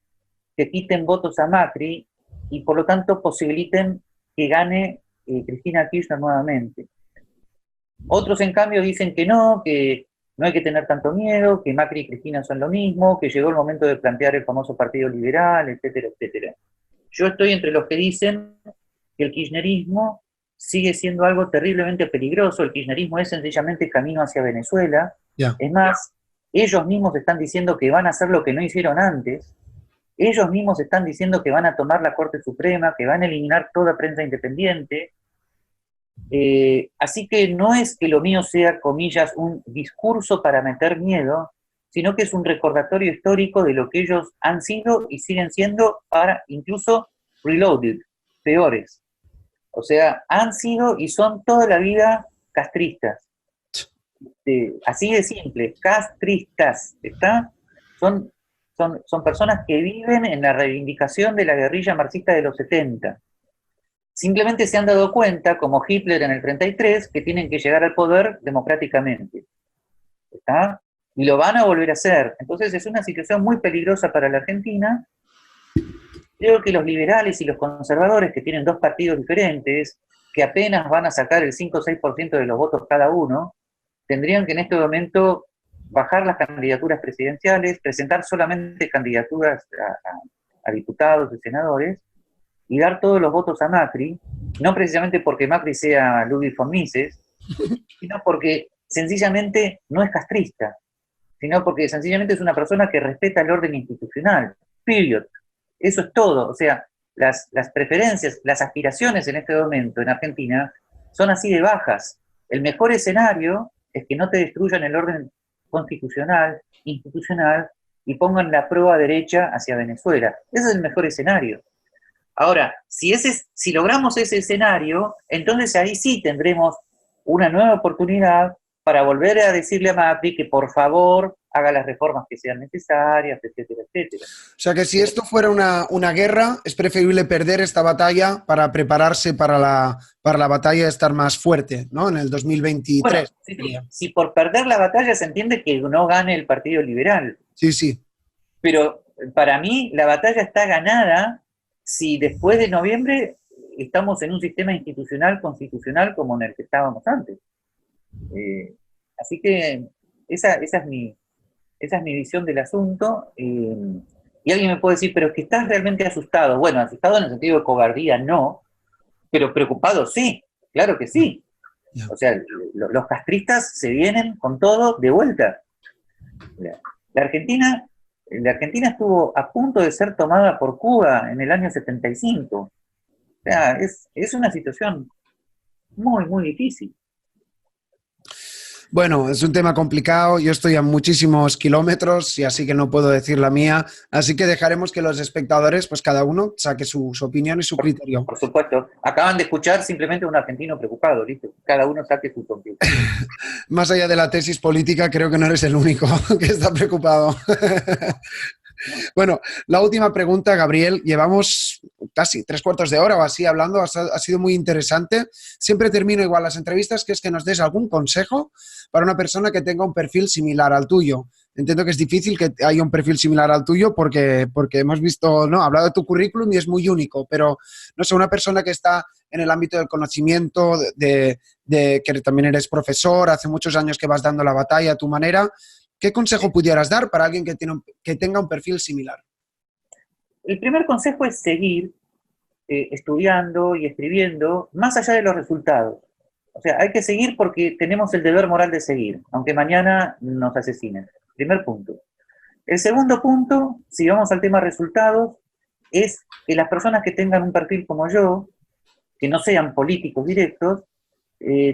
que quiten votos a Macri y por lo tanto posibiliten que gane Cristina Kirchner nuevamente. Otros, en cambio, dicen que no hay que tener tanto miedo, que Macri y Cristina son lo mismo, que llegó el momento de plantear el famoso Partido Liberal, etcétera, etcétera. Yo estoy entre los que dicen que el kirchnerismo sigue siendo algo terriblemente peligroso. El kirchnerismo es sencillamente camino hacia Venezuela. Yeah. Es más, ellos mismos están diciendo que van a hacer lo que no hicieron antes. Ellos mismos están diciendo que van a tomar la Corte Suprema, que van a eliminar toda prensa independiente. Así que no es que lo mío sea, comillas, un discurso para meter miedo, sino que es un recordatorio histórico de lo que ellos han sido y siguen siendo, para incluso reloaded, peores. O sea, han sido y son toda la vida castristas. Así de simple, castristas, ¿está? Son personas que viven en la reivindicación de la guerrilla marxista de los 70. Simplemente se han dado cuenta, como Hitler en el 33, que tienen que llegar al poder democráticamente. ¿Está? Y lo van a volver a hacer. Entonces es una situación muy peligrosa para la Argentina. Creo que los liberales y los conservadores, que tienen dos partidos diferentes, que apenas van a sacar el 5 o 6% de los votos cada uno, tendrían que en este momento bajar las candidaturas presidenciales, presentar solamente candidaturas a diputados y senadores, y dar todos los votos a Macri, no precisamente porque Macri sea Ludwig von Mises, sino porque sencillamente no es castrista, sino porque sencillamente es una persona que respeta el orden institucional, period. Eso es todo. O sea, las preferencias, las aspiraciones en este momento en Argentina son así de bajas. El mejor escenario es que no te destruyan el orden constitucional, institucional, y pongan la prueba derecha hacia Venezuela. Ese es el mejor escenario. Ahora, si logramos ese escenario, entonces ahí sí tendremos una nueva oportunidad para volver a decirle a Macri que por favor haga las reformas que sean necesarias, etcétera, etcétera. O sea que si esto fuera una guerra, es preferible perder esta batalla para prepararse para la batalla de estar más fuerte, ¿no? En el 2023. Bueno, si por perder la batalla se entiende que no gane el Partido Liberal. Sí, sí. Pero para mí la batalla está ganada si después de noviembre estamos en un sistema institucional, constitucional como en el que estábamos antes. Así que esa es mi visión del asunto. Y alguien me puede decir, pero es que estás realmente asustado. Bueno, asustado en el sentido de cobardía, no, pero preocupado sí, claro que sí. O sea, los castristas se vienen con todo de vuelta. La Argentina estuvo a punto de ser tomada por Cuba en el año 75. O sea, es una situación muy, muy difícil. Bueno, es un tema complicado, yo estoy a muchísimos kilómetros y así que no puedo decir la mía, así que dejaremos que los espectadores, pues cada uno saque su opinión y su criterio. Por supuesto, acaban de escuchar simplemente un argentino preocupado, ¿listo? Cada uno saque su conclusión. Más allá de la tesis política, creo que no eres el único que está preocupado. Bueno, la última pregunta, Gabriel. Llevamos casi 3/4 de hora o así hablando, ha sido muy interesante. Siempre termino igual las entrevistas, que es que nos des algún consejo para una persona que tenga un perfil similar al tuyo. Entiendo que es difícil que haya un perfil similar al tuyo porque hemos visto, ¿no? Hablado de tu currículum y es muy único, pero no sé, una persona que está en el ámbito del conocimiento, de que también eres profesor, hace muchos años que vas dando la batalla a tu manera. ¿Qué consejo pudieras dar para alguien que tenga un perfil similar? El primer consejo es seguir estudiando y escribiendo más allá de los resultados. O sea, hay que seguir porque tenemos el deber moral de seguir, aunque mañana nos asesinen. Primer punto. El segundo punto, si vamos al tema resultados, es que las personas que tengan un perfil como yo, que no sean políticos directos,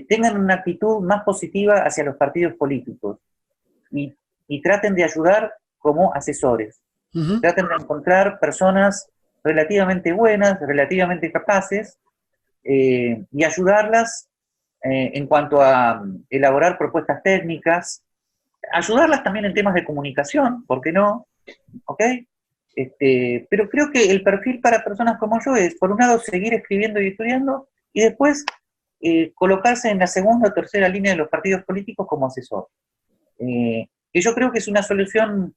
tengan una actitud más positiva hacia los partidos políticos. Y traten de ayudar como asesores. Uh-huh. Traten de encontrar personas relativamente buenas, relativamente capaces, y ayudarlas en cuanto a elaborar propuestas técnicas, ayudarlas también en temas de comunicación, ¿por qué no? ¿Ok? Pero creo que el perfil para personas como yo es, por un lado, seguir escribiendo y estudiando, y después colocarse en la segunda o tercera línea de los partidos políticos como asesor. Que yo creo que es una solución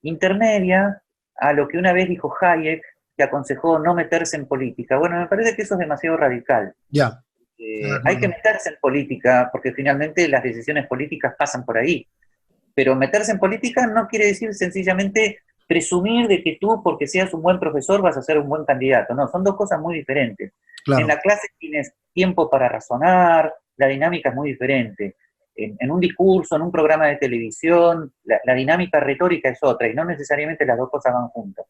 intermedia a lo que una vez dijo Hayek, que aconsejó no meterse en política. Bueno, me parece que eso es demasiado radical. Ya. Hay que meterse en política, porque finalmente las decisiones políticas pasan por ahí. Pero meterse en política no quiere decir sencillamente presumir de que tú, porque seas un buen profesor, vas a ser un buen candidato. No, son dos cosas muy diferentes. Claro. En la clase tienes tiempo para razonar, la dinámica es muy diferente. En un discurso, en un programa de televisión, la dinámica retórica es otra, y no necesariamente las dos cosas van juntas.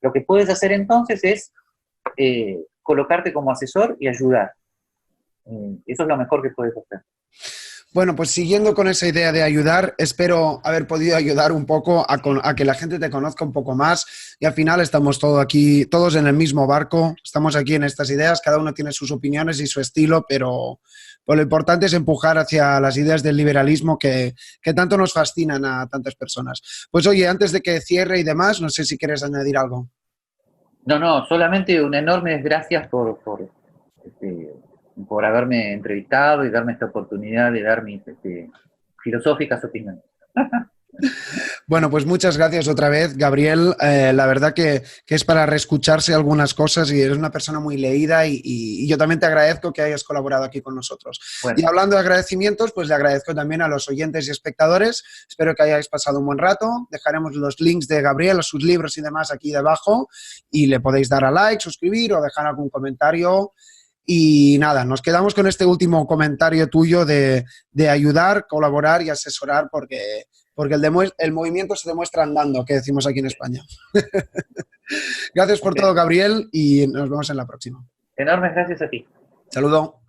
Lo que puedes hacer entonces es colocarte como asesor y ayudar. Eso es lo mejor que puedes hacer. Bueno, pues siguiendo con esa idea de ayudar, espero haber podido ayudar un poco a que la gente te conozca un poco más, y al final estamos todos en el mismo barco, estamos aquí en estas ideas, cada uno tiene sus opiniones y su estilo, pero lo importante es empujar hacia las ideas del liberalismo que tanto nos fascinan a tantas personas. Pues oye, antes de que cierre y demás, no sé si quieres añadir algo. No, solamente un enorme gracias por haberme entrevistado y darme esta oportunidad de dar mis filosóficas opiniones. Bueno, pues muchas gracias otra vez, Gabriel. La verdad que es para reescucharse algunas cosas y eres una persona muy leída y yo también te agradezco que hayas colaborado aquí con nosotros. Bueno. Y hablando de agradecimientos, pues le agradezco también a los oyentes y espectadores. Espero que hayáis pasado un buen rato. Dejaremos los links de Gabriel, sus libros y demás aquí debajo y le podéis dar a like, suscribir o dejar algún comentario. Y nada, nos quedamos con este último comentario tuyo de ayudar, colaborar y asesorar porque el movimiento se demuestra andando, que decimos aquí en España. Gracias por todo, Gabriel, y nos vemos en la próxima. Enormes gracias a ti. Saludo.